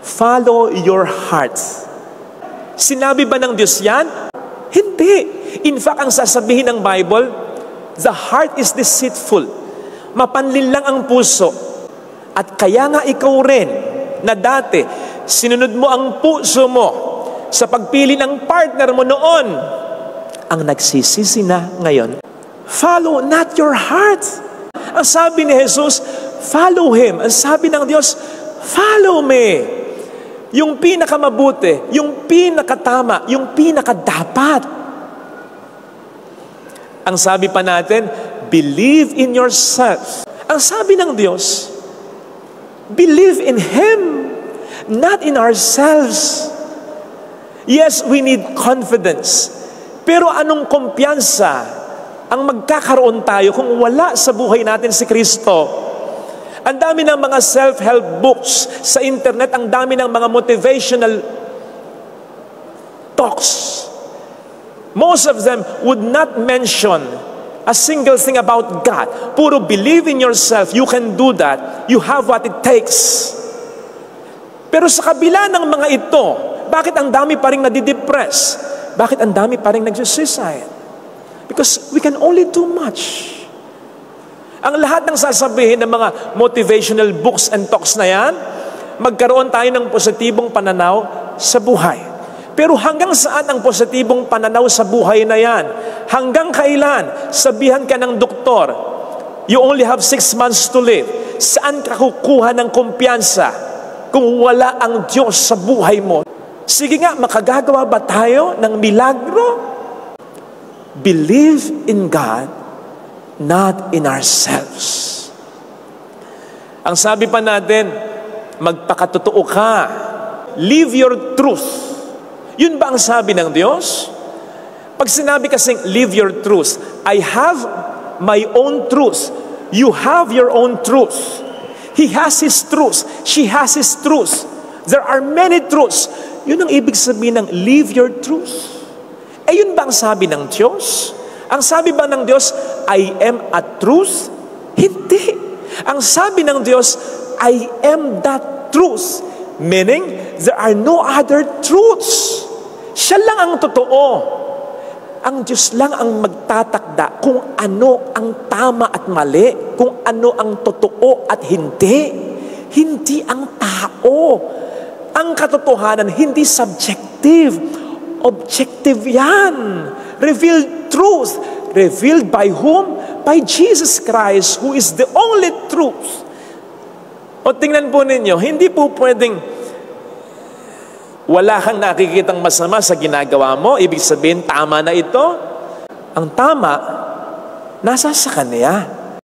Follow your heart. Sinabi ba ng Diyos yan? Hindi. In fact, ang sasabihin ng Bible, the heart is deceitful. Mapanlin lang ang puso. At kaya nga ikaw rin, na dati, sinunod mo ang puso mo sa pagpili ng partner mo noon, ang nagsisisi na ngayon. Follow not your heart. Ang sabi ni Jesus, follow Him. Ang sabi ng Diyos, follow me. Yung pinakamabuti, yung pinakatama, yung pinakadapat. Ang sabi pa natin, believe in yourself. Ang sabi ng Diyos, believe in Him, not in ourselves. Yes, we need confidence. Pero anong kumpiyansa ang magkakaroon tayo kung wala sa buhay natin si Kristo? Ang dami ng mga self-help books sa internet, ang dami ng mga motivational talks. Most of them would not mention a single thing about God. Puro believe in yourself, you can do that, you have what it takes. Pero sa kabila ng mga ito, bakit ang dami pa rin nadidepress? Bakit ang dami pa rin nagsusuicide? Because we can only do much. Ang lahat ng sasabihin ng mga motivational books and talks na yan, magkaroon tayo ng positibong pananaw sa buhay. Pero hanggang saan ang positibong pananaw sa buhay na yan? Hanggang kailan? Sabihan ka ng doktor, you only have 6 months to live. Saan ka kukuha ng kumpiyansa kung wala ang Diyos sa buhay mo? Sige nga, makagagawa ba tayo ng milagro? Believe in God, not in ourselves. Ang sabi pa natin, magpakatotoo ka. Live your truth. Yun ba ang sabi ng Diyos? Pag sinabi kasing live your truth, I have my own truth. You have your own truth. He has His truth. She has His truth. There are many truths. Yun ang ibig sabihin ng live your truth. Eh yun ba ang sabi ng Diyos? Ang sabi ba ng Diyos, I am a truth? Hindi. Ang sabi ng Diyos, I am that truth. Meaning, there are no other truths. Siya lang ang totoo. Ang Diyos lang ang magtatakda kung ano ang tama at mali, kung ano ang totoo at hindi. Hindi ang tao. Ang katotohanan, hindi subjective. Objective yan. Revealed truth. Revealed by whom? By Jesus Christ, who is the only truth. O tingnan po ninyo, hindi po pwedeng wala kang nakikitang masama sa ginagawa mo, ibig sabihin tama na ito. Ang tama, nasa sa Kanya.